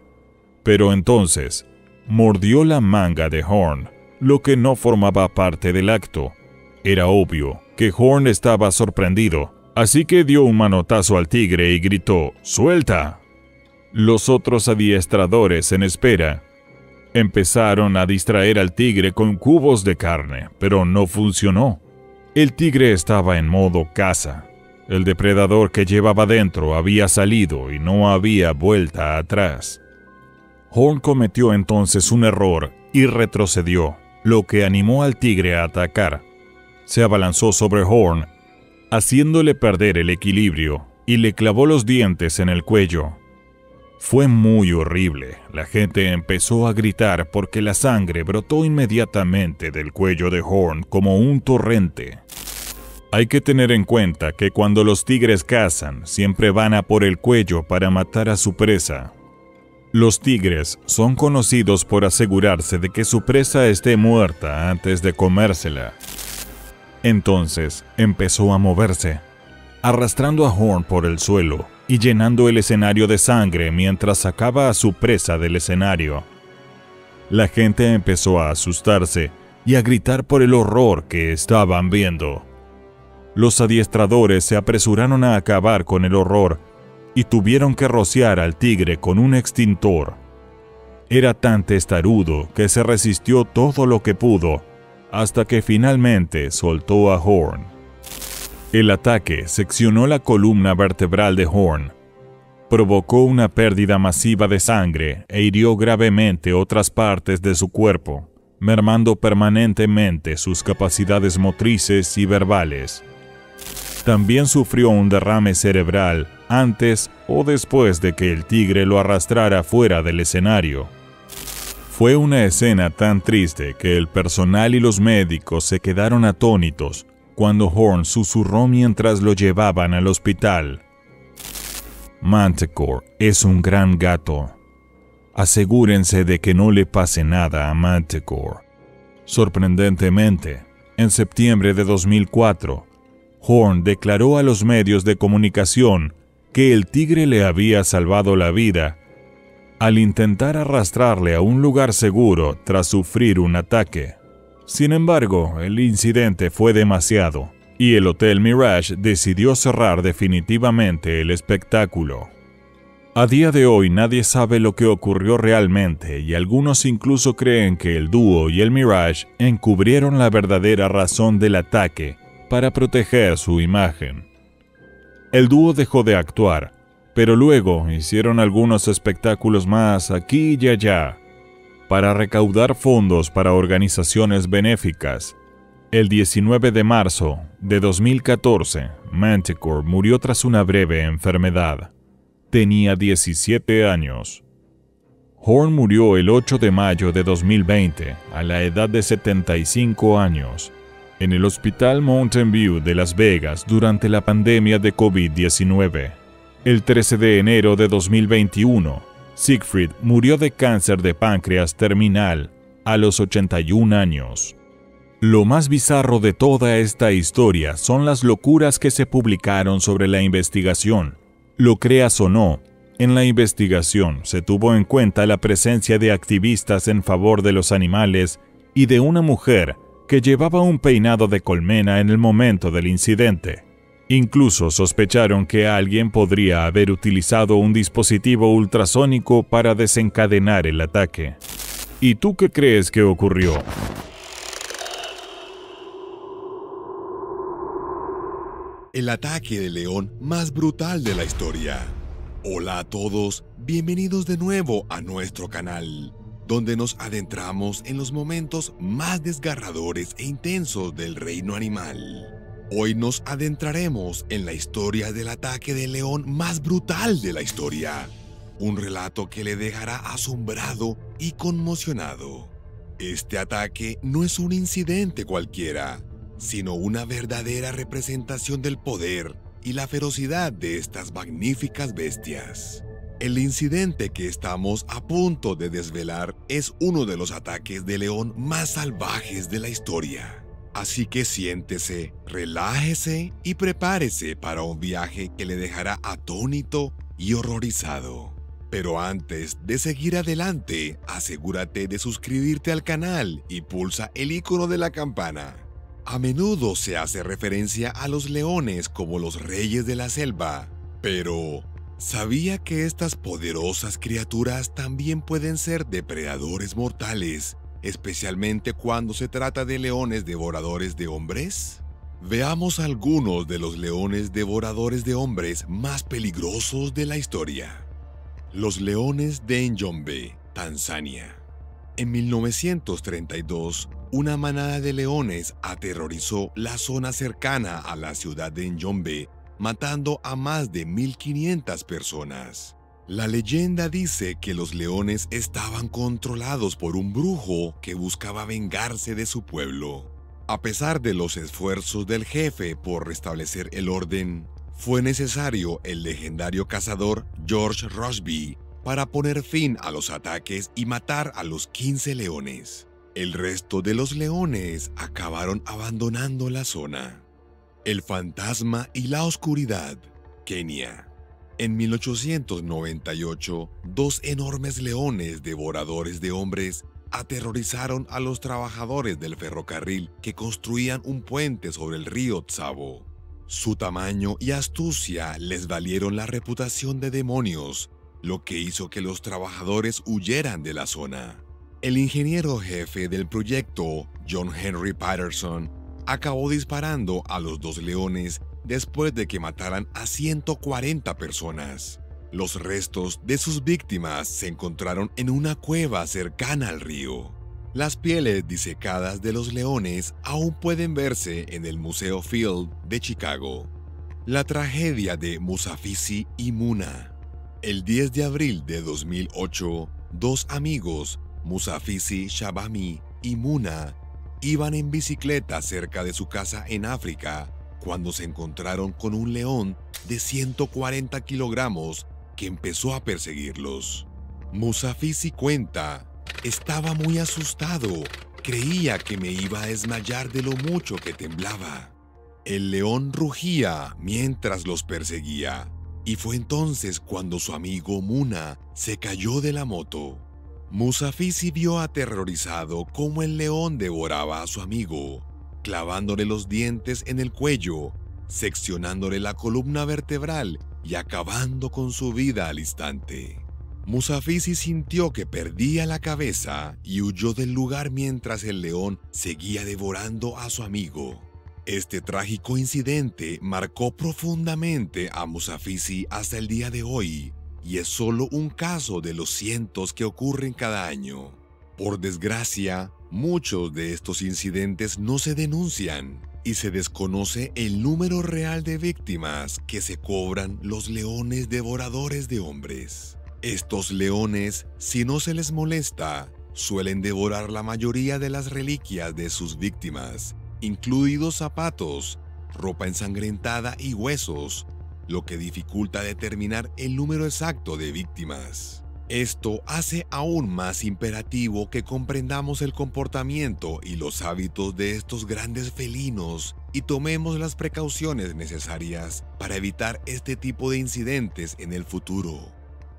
Pero entonces, mordió la manga de Horn, lo que no formaba parte del acto. Era obvio que Horn estaba sorprendido, así que dio un manotazo al tigre y gritó, ¡suelta! Los otros adiestradores en espera empezaron a distraer al tigre con cubos de carne, pero no funcionó. El tigre estaba en modo caza. El depredador que llevaba dentro había salido y no había vuelta atrás. Horn cometió entonces un error y retrocedió, lo que animó al tigre a atacar. Se abalanzó sobre Horn, haciéndole perder el equilibrio, y le clavó los dientes en el cuello. Fue muy horrible. La gente empezó a gritar porque la sangre brotó inmediatamente del cuello de Horn como un torrente. Hay que tener en cuenta que cuando los tigres cazan, siempre van a por el cuello para matar a su presa. Los tigres son conocidos por asegurarse de que su presa esté muerta antes de comérsela. Entonces empezó a moverse, arrastrando a Horn por el suelo y llenando el escenario de sangre mientras sacaba a su presa del escenario. La gente empezó a asustarse y a gritar por el horror que estaban viendo. Los adiestradores se apresuraron a acabar con el horror y tuvieron que rociar al tigre con un extintor. Era tan testarudo que se resistió todo lo que pudo, hasta que finalmente soltó a Horn. El ataque seccionó la columna vertebral de Horn, provocó una pérdida masiva de sangre e hirió gravemente otras partes de su cuerpo, mermando permanentemente sus capacidades motrices y verbales. También sufrió un derrame cerebral antes o después de que el tigre lo arrastrara fuera del escenario. Fue una escena tan triste que el personal y los médicos se quedaron atónitos cuando Horn susurró mientras lo llevaban al hospital. Manticore es un gran gato. Asegúrense de que no le pase nada a Manticore. Sorprendentemente, en septiembre de 2004, Horn declaró a los medios de comunicación que el tigre le había salvado la vida al intentar arrastrarle a un lugar seguro tras sufrir un ataque. Sin embargo, el incidente fue demasiado, y el Hotel Mirage decidió cerrar definitivamente el espectáculo. A día de hoy nadie sabe lo que ocurrió realmente y algunos incluso creen que el dúo y el Mirage encubrieron la verdadera razón del ataque para proteger su imagen. El dúo dejó de actuar, pero luego hicieron algunos espectáculos más aquí y allá para recaudar fondos para organizaciones benéficas. El 19 de marzo de 2014, Manticore murió tras una breve enfermedad. Tenía 17 años. Horn murió el 8 de mayo de 2020, a la edad de 75 años, en el Hospital Mountain View de Las Vegas durante la pandemia de COVID-19. El 13 de enero de 2021, Siegfried murió de cáncer de páncreas terminal a los 81 años. Lo más bizarro de toda esta historia son las locuras que se publicaron sobre la investigación. Lo creas o no, en la investigación se tuvo en cuenta la presencia de activistas en favor de los animales y de una mujer que llevaba un peinado de colmena en el momento del incidente. Incluso sospecharon que alguien podría haber utilizado un dispositivo ultrasónico para desencadenar el ataque. ¿Y tú qué crees que ocurrió? El ataque del león más brutal de la historia. Hola a todos, bienvenidos de nuevo a nuestro canal, donde nos adentramos en los momentos más desgarradores e intensos del reino animal. Hoy nos adentraremos en la historia del ataque del león más brutal de la historia. Un relato que le dejará asombrado y conmocionado. Este ataque no es un incidente cualquiera, sino una verdadera representación del poder y la ferocidad de estas magníficas bestias. El incidente que estamos a punto de desvelar es uno de los ataques de león más salvajes de la historia. Así que siéntese, relájese y prepárese para un viaje que le dejará atónito y horrorizado. Pero antes de seguir adelante, asegúrate de suscribirte al canal y pulsa el icono de la campana. A menudo se hace referencia a los leones como los reyes de la selva, pero ¿sabía que estas poderosas criaturas también pueden ser depredadores mortales, especialmente cuando se trata de leones devoradores de hombres? Veamos algunos de los leones devoradores de hombres más peligrosos de la historia. Los leones de Njombe, Tanzania. En 1932, una manada de leones aterrorizó la zona cercana a la ciudad de Njombe, matando a más de 1.500 personas. La leyenda dice que los leones estaban controlados por un brujo que buscaba vengarse de su pueblo. A pesar de los esfuerzos del jefe por restablecer el orden, fue necesario el legendario cazador George Rusby para poner fin a los ataques y matar a los 15 leones. El resto de los leones acabaron abandonando la zona. El fantasma y la oscuridad, Kenia. En 1898, dos enormes leones devoradores de hombres aterrorizaron a los trabajadores del ferrocarril que construían un puente sobre el río Tsavo. Su tamaño y astucia les valieron la reputación de demonios, lo que hizo que los trabajadores huyeran de la zona. El ingeniero jefe del proyecto, John Henry Patterson, acabó disparando a los dos leones después de que mataran a 140 personas. Los restos de sus víctimas se encontraron en una cueva cercana al río. Las pieles disecadas de los leones aún pueden verse en el Museo Field de Chicago. La tragedia de Musafisi y Muna. El 10 de abril de 2008, dos amigos, Musafisi Shabami y Muna, iban en bicicleta cerca de su casa en África cuando se encontraron con un león de 140 kilogramos que empezó a perseguirlos. Musafisi cuenta: estaba muy asustado, creía que me iba a desmayar de lo mucho que temblaba. El león rugía mientras los perseguía, y fue entonces cuando su amigo Muna se cayó de la moto. Musafisi vio aterrorizado cómo el león devoraba a su amigo, clavándole los dientes en el cuello, seccionándole la columna vertebral y acabando con su vida al instante. Musafisi sintió que perdía la cabeza y huyó del lugar mientras el león seguía devorando a su amigo. Este trágico incidente marcó profundamente a Musafisi hasta el día de hoy, y es solo un caso de los cientos que ocurren cada año. Por desgracia, muchos de estos incidentes no se denuncian y se desconoce el número real de víctimas que se cobran los leones devoradores de hombres. Estos leones, si no se les molesta, suelen devorar la mayoría de las reliquias de sus víctimas, incluidos zapatos, ropa ensangrentada y huesos, lo que dificulta determinar el número exacto de víctimas. Esto hace aún más imperativo que comprendamos el comportamiento y los hábitos de estos grandes felinos y tomemos las precauciones necesarias para evitar este tipo de incidentes en el futuro.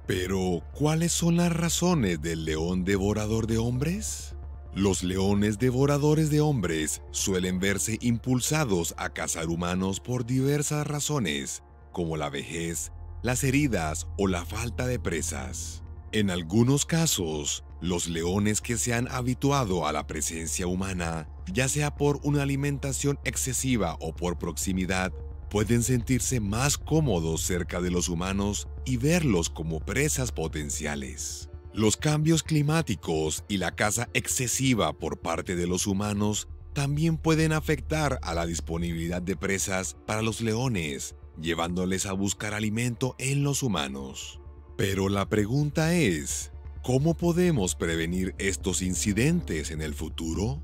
Pero, ¿cuáles son las razones del león devorador de hombres? Los leones devoradores de hombres suelen verse impulsados a cazar humanos por diversas razones, como la vejez, las heridas o la falta de presas. En algunos casos, los leones que se han habituado a la presencia humana, ya sea por una alimentación excesiva o por proximidad, pueden sentirse más cómodos cerca de los humanos y verlos como presas potenciales. Los cambios climáticos y la caza excesiva por parte de los humanos también pueden afectar a la disponibilidad de presas para los leones, llevándoles a buscar alimento en los humanos. Pero la pregunta es, ¿cómo podemos prevenir estos incidentes en el futuro?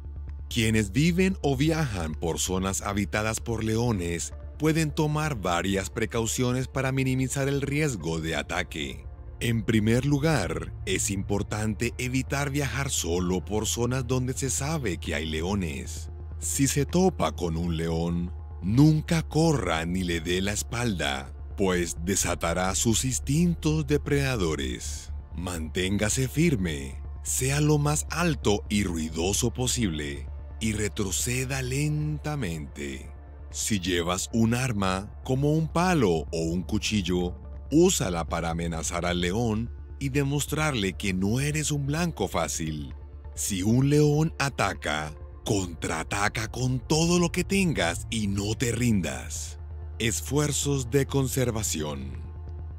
Quienes viven o viajan por zonas habitadas por leones pueden tomar varias precauciones para minimizar el riesgo de ataque. En primer lugar, es importante evitar viajar solo por zonas donde se sabe que hay leones. Si se topa con un león, nunca corra ni le dé la espalda, pues desatará sus instintos depredadores. Manténgase firme, sea lo más alto y ruidoso posible, y retroceda lentamente. Si llevas un arma, como un palo o un cuchillo, úsala para amenazar al león y demostrarle que no eres un blanco fácil. Si un león ataca, contraataca con todo lo que tengas y no te rindas. Esfuerzos de conservación.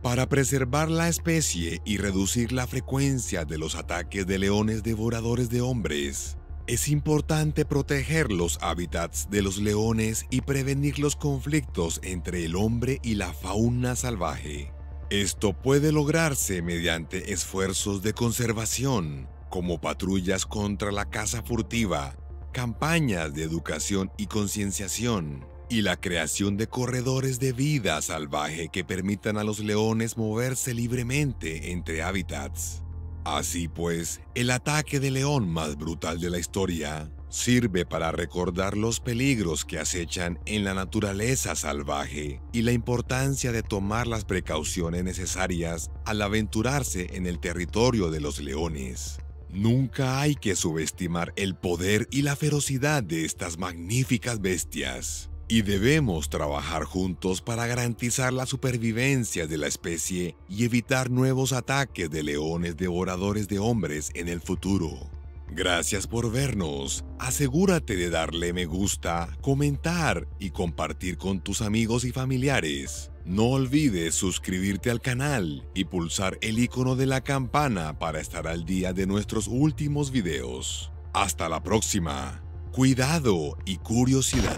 Para preservar la especie y reducir la frecuencia de los ataques de leones devoradores de hombres, es importante proteger los hábitats de los leones y prevenir los conflictos entre el hombre y la fauna salvaje. Esto puede lograrse mediante esfuerzos de conservación, como patrullas contra la caza furtiva, campañas de educación y concienciación, y la creación de corredores de vida salvaje que permitan a los leones moverse libremente entre hábitats. Así pues, el ataque de león más brutal de la historia sirve para recordar los peligros que acechan en la naturaleza salvaje y la importancia de tomar las precauciones necesarias al aventurarse en el territorio de los leones. Nunca hay que subestimar el poder y la ferocidad de estas magníficas bestias, y debemos trabajar juntos para garantizar la supervivencia de la especie y evitar nuevos ataques de leones devoradores de hombres en el futuro. Gracias por vernos. Asegúrate de darle me gusta, comentar y compartir con tus amigos y familiares. No olvides suscribirte al canal y pulsar el icono de la campana para estar al día de nuestros últimos videos. Hasta la próxima. Cuidado y curiosidad.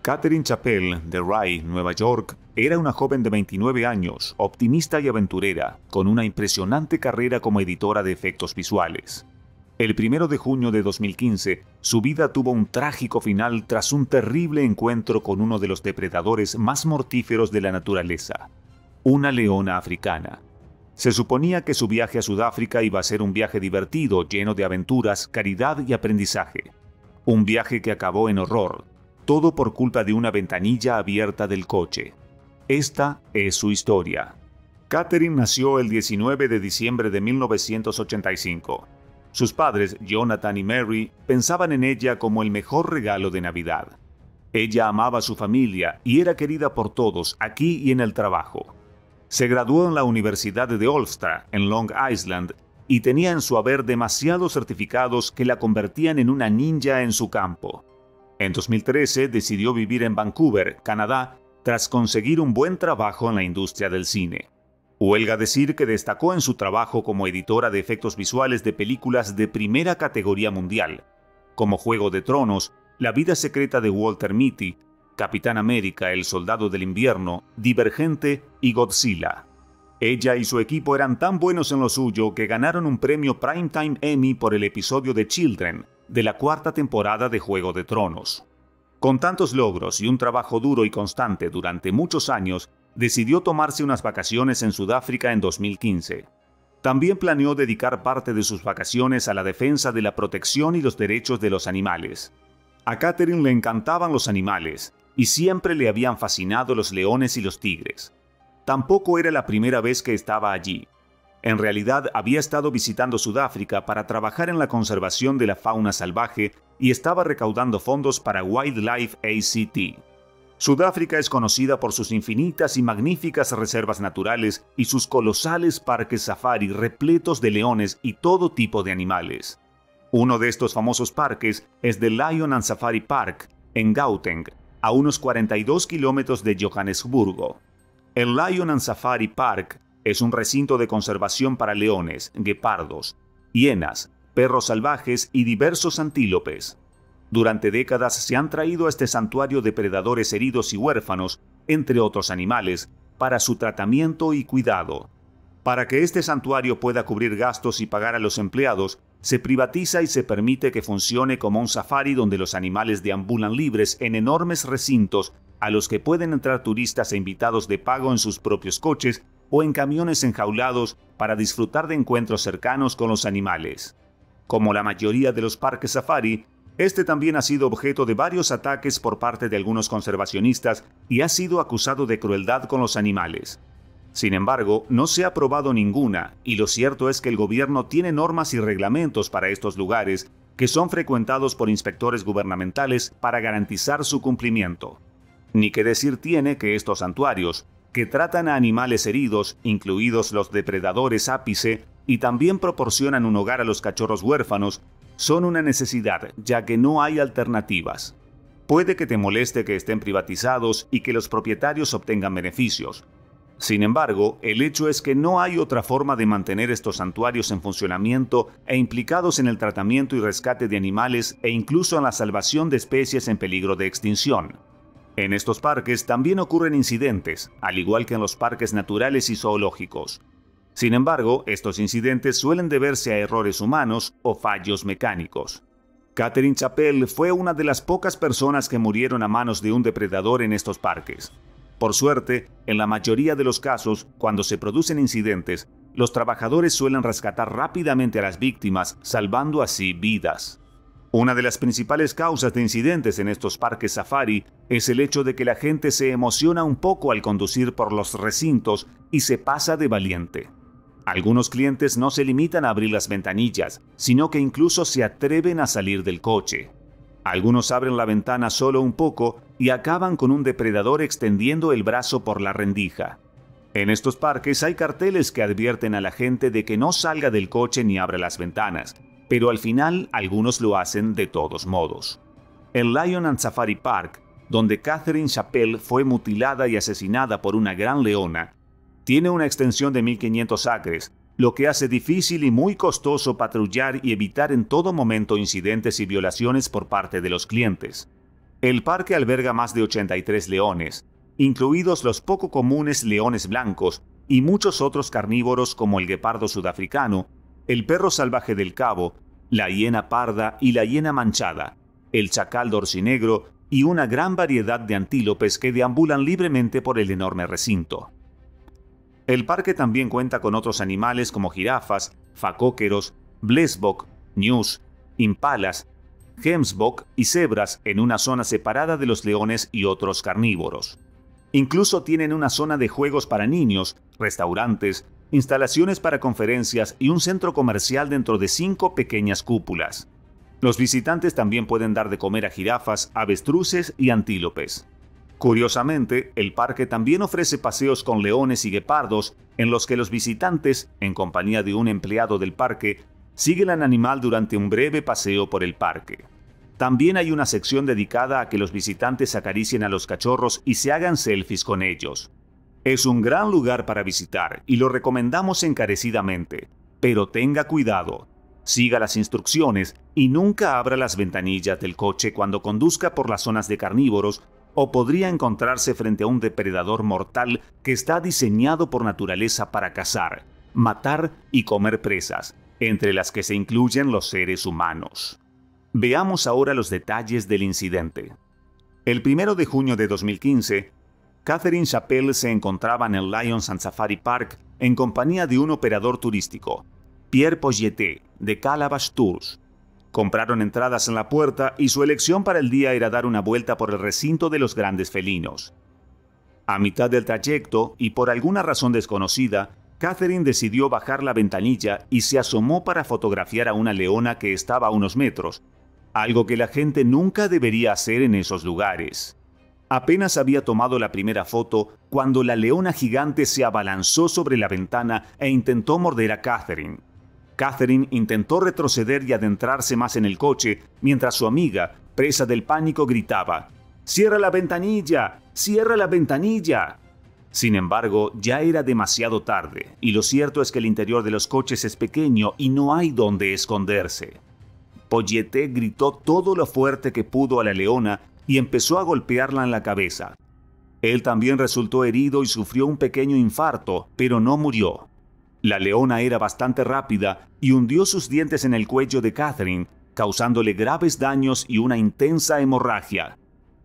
Catherine Chappell, de Rye, Nueva York, era una joven de 29 años, optimista y aventurera, con una impresionante carrera como editora de efectos visuales. El 1 de junio de 2015, su vida tuvo un trágico final tras un terrible encuentro con uno de los depredadores más mortíferos de la naturaleza, una leona africana. Se suponía que su viaje a Sudáfrica iba a ser un viaje divertido, lleno de aventuras, caridad y aprendizaje. Un viaje que acabó en horror. Todo por culpa de una ventanilla abierta del coche. Esta es su historia. Catherine nació el 19 de diciembre de 1985. Sus padres, Jonathan y Mary, pensaban en ella como el mejor regalo de Navidad. Ella amaba a su familia y era querida por todos, aquí y en el trabajo. Se graduó en la Universidad de Ulster, en Long Island, y tenía en su haber demasiados certificados que la convertían en una ninja en su campo. En 2013 decidió vivir en Vancouver, Canadá, tras conseguir un buen trabajo en la industria del cine. Huelga decir que destacó en su trabajo como editora de efectos visuales de películas de primera categoría mundial, como Juego de Tronos, La vida secreta de Walter Mitty, Capitán América, El Soldado del Invierno, Divergente y Godzilla. Ella y su equipo eran tan buenos en lo suyo que ganaron un premio Primetime Emmy por el episodio de Children, de la 4ª temporada de Juego de Tronos. Con tantos logros y un trabajo duro y constante durante muchos años, decidió tomarse unas vacaciones en Sudáfrica en 2015. También planeó dedicar parte de sus vacaciones a la defensa de la protección y los derechos de los animales. A Catherine le encantaban los animales, y siempre le habían fascinado los leones y los tigres. Tampoco era la primera vez que estaba allí. En realidad había estado visitando Sudáfrica para trabajar en la conservación de la fauna salvaje y estaba recaudando fondos para Wildlife ACT. Sudáfrica es conocida por sus infinitas y magníficas reservas naturales y sus colosales parques safari repletos de leones y todo tipo de animales. Uno de estos famosos parques es The Lion and Safari Park, en Gauteng, a unos 42 kilómetros de Johannesburgo. El Lion and Safari Park es un recinto de conservación para leones, guepardos, hienas, perros salvajes y diversos antílopes. Durante décadas se han traído a este santuario depredadores heridos y huérfanos, entre otros animales, para su tratamiento y cuidado. Para que este santuario pueda cubrir gastos y pagar a los empleados, se privatiza y se permite que funcione como un safari donde los animales deambulan libres en enormes recintos a los que pueden entrar turistas e invitados de pago en sus propios coches o en camiones enjaulados para disfrutar de encuentros cercanos con los animales. Como la mayoría de los parques safari, este también ha sido objeto de varios ataques por parte de algunos conservacionistas y ha sido acusado de crueldad con los animales. Sin embargo, no se ha probado ninguna, y lo cierto es que el gobierno tiene normas y reglamentos para estos lugares que son frecuentados por inspectores gubernamentales para garantizar su cumplimiento. Ni qué decir tiene que estos santuarios, que tratan a animales heridos, incluidos los depredadores ápice, y también proporcionan un hogar a los cachorros huérfanos, son una necesidad, ya que no hay alternativas. Puede que te moleste que estén privatizados y que los propietarios obtengan beneficios. Sin embargo, el hecho es que no hay otra forma de mantener estos santuarios en funcionamiento e implicados en el tratamiento y rescate de animales e incluso en la salvación de especies en peligro de extinción. En estos parques también ocurren incidentes, al igual que en los parques naturales y zoológicos. Sin embargo, estos incidentes suelen deberse a errores humanos o fallos mecánicos. Catherine Chappell fue una de las pocas personas que murieron a manos de un depredador en estos parques. Por suerte, en la mayoría de los casos, cuando se producen incidentes, los trabajadores suelen rescatar rápidamente a las víctimas, salvando así vidas. Una de las principales causas de incidentes en estos parques safari es el hecho de que la gente se emociona un poco al conducir por los recintos y se pasa de valiente. Algunos clientes no se limitan a abrir las ventanillas, sino que incluso se atreven a salir del coche. Algunos abren la ventana solo un poco y acaban con un depredador extendiendo el brazo por la rendija. En estos parques hay carteles que advierten a la gente de que no salga del coche ni abra las ventanas, pero al final algunos lo hacen de todos modos. El Lion and Safari Park, donde Catherine Chappell fue mutilada y asesinada por una gran leona, tiene una extensión de 1.500 acres, lo que hace difícil y muy costoso patrullar y evitar en todo momento incidentes y violaciones por parte de los clientes. El parque alberga más de 83 leones, incluidos los poco comunes leones blancos y muchos otros carnívoros como el guepardo sudafricano, el perro salvaje del Cabo, la hiena parda y la hiena manchada, el chacal dorsinegro y una gran variedad de antílopes que deambulan libremente por el enorme recinto. El parque también cuenta con otros animales como jirafas, facóqueros, blesbok, ñus, impalas, gemsbok y cebras en una zona separada de los leones y otros carnívoros. Incluso tienen una zona de juegos para niños, restaurantes, instalaciones para conferencias y un centro comercial dentro de 5 pequeñas cúpulas. Los visitantes también pueden dar de comer a jirafas, avestruces y antílopes. Curiosamente, el parque también ofrece paseos con leones y guepardos en los que los visitantes, en compañía de un empleado del parque, siguen al animal durante un breve paseo por el parque. También hay una sección dedicada a que los visitantes acaricien a los cachorros y se hagan selfies con ellos. Es un gran lugar para visitar y lo recomendamos encarecidamente, pero tenga cuidado. Siga las instrucciones y nunca abra las ventanillas del coche cuando conduzca por las zonas de carnívoros o podría encontrarse frente a un depredador mortal que está diseñado por naturaleza para cazar, matar y comer presas, entre las que se incluyen los seres humanos. Veamos ahora los detalles del incidente. El 1 de junio de 2015, Catherine Chappell se encontraba en el Lions and Safari Park en compañía de un operador turístico, Pierre Pogiette, de Calabash Tours. Compraron entradas en la puerta y su elección para el día era dar una vuelta por el recinto de los grandes felinos. A mitad del trayecto, y por alguna razón desconocida, Catherine decidió bajar la ventanilla y se asomó para fotografiar a una leona que estaba a unos metros, algo que la gente nunca debería hacer en esos lugares. Apenas había tomado la primera foto cuando la leona gigante se abalanzó sobre la ventana e intentó morder a Catherine. Catherine intentó retroceder y adentrarse más en el coche, mientras su amiga, presa del pánico, gritaba: ¡Cierra la ventanilla! ¡Cierra la ventanilla! Sin embargo, ya era demasiado tarde, y lo cierto es que el interior de los coches es pequeño y no hay donde esconderse. Pogiette gritó todo lo fuerte que pudo a la leona y empezó a golpearla en la cabeza. Él también resultó herido y sufrió un pequeño infarto, pero no murió. La leona era bastante rápida y hundió sus dientes en el cuello de Catherine, causándole graves daños y una intensa hemorragia.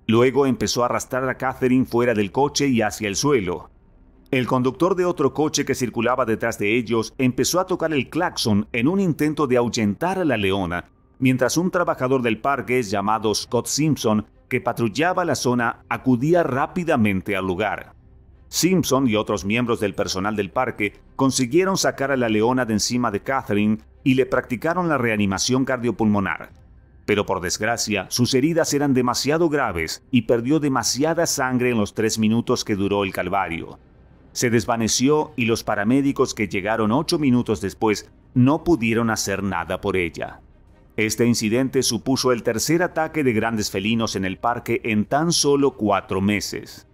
Luego empezó a arrastrar a Catherine fuera del coche y hacia el suelo. El conductor de otro coche que circulaba detrás de ellos empezó a tocar el claxon en un intento de ahuyentar a la leona, mientras un trabajador del parque llamado Scott Simpson, que patrullaba la zona, acudía rápidamente al lugar. Simpson y otros miembros del personal del parque consiguieron sacar a la leona de encima de Catherine y le practicaron la reanimación cardiopulmonar. Pero por desgracia, sus heridas eran demasiado graves y perdió demasiada sangre en los 3 minutos que duró el calvario. Se desvaneció y los paramédicos que llegaron 8 minutos después no pudieron hacer nada por ella. Este incidente supuso el tercer ataque de grandes felinos en el parque en tan solo 4 meses.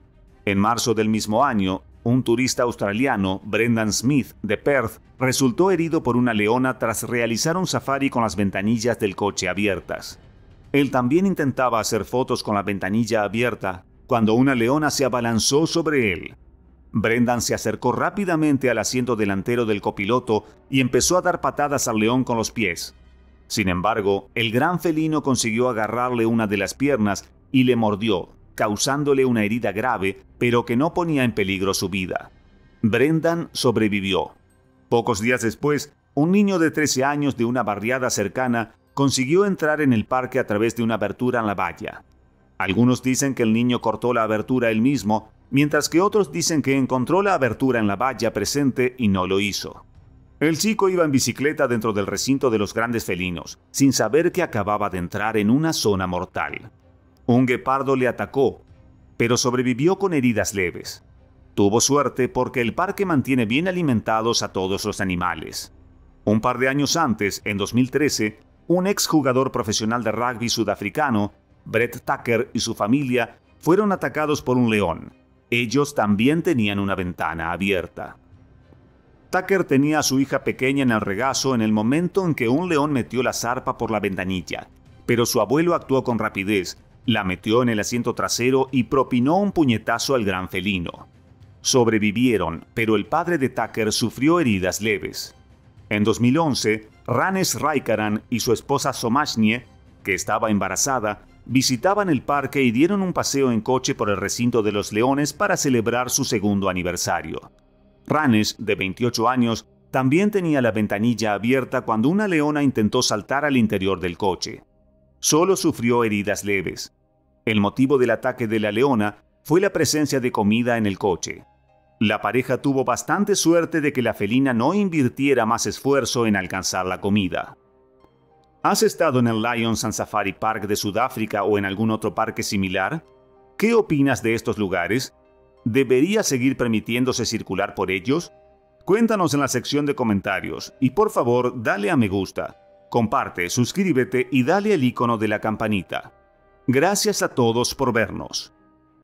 En marzo del mismo año, un turista australiano, Brendan Smith, de Perth, resultó herido por una leona tras realizar un safari con las ventanillas del coche abiertas. Él también intentaba hacer fotos con la ventanilla abierta cuando una leona se abalanzó sobre él. Brendan se acercó rápidamente al asiento delantero del copiloto y empezó a dar patadas al león con los pies. Sin embargo, el gran felino consiguió agarrarle una de las piernas y le mordió, causándole una herida grave, pero que no ponía en peligro su vida. Brendan sobrevivió. Pocos días después, un niño de 13 años de una barriada cercana consiguió entrar en el parque a través de una abertura en la valla. Algunos dicen que el niño cortó la abertura él mismo, mientras que otros dicen que encontró la abertura en la valla presente y no lo hizo. El chico iba en bicicleta dentro del recinto de los grandes felinos, sin saber que acababa de entrar en una zona mortal. Un guepardo le atacó, pero sobrevivió con heridas leves. Tuvo suerte porque el parque mantiene bien alimentados a todos los animales. Un par de años antes, en 2013, un exjugador profesional de rugby sudafricano, Brett Tucker, y su familia fueron atacados por un león. Ellos también tenían una ventana abierta. Tucker tenía a su hija pequeña en el regazo en el momento en que un león metió la zarpa por la ventanilla, pero su abuelo actuó con rapidez, la metió en el asiento trasero y propinó un puñetazo al gran felino. Sobrevivieron, pero el padre de Tucker sufrió heridas leves. En 2011, Ranes Raikaran y su esposa Somashnie, que estaba embarazada, visitaban el parque y dieron un paseo en coche por el recinto de los leones para celebrar su segundo aniversario. Ranes, de 28 años, también tenía la ventanilla abierta cuando una leona intentó saltar al interior del coche. Solo sufrió heridas leves. El motivo del ataque de la leona fue la presencia de comida en el coche. La pareja tuvo bastante suerte de que la felina no invirtiera más esfuerzo en alcanzar la comida. ¿Has estado en el Lions and Safari Park de Sudáfrica o en algún otro parque similar? ¿Qué opinas de estos lugares? ¿Debería seguir permitiéndose circular por ellos? Cuéntanos en la sección de comentarios y por favor dale a me gusta, comparte, suscríbete y dale al icono de la campanita. Gracias a todos por vernos.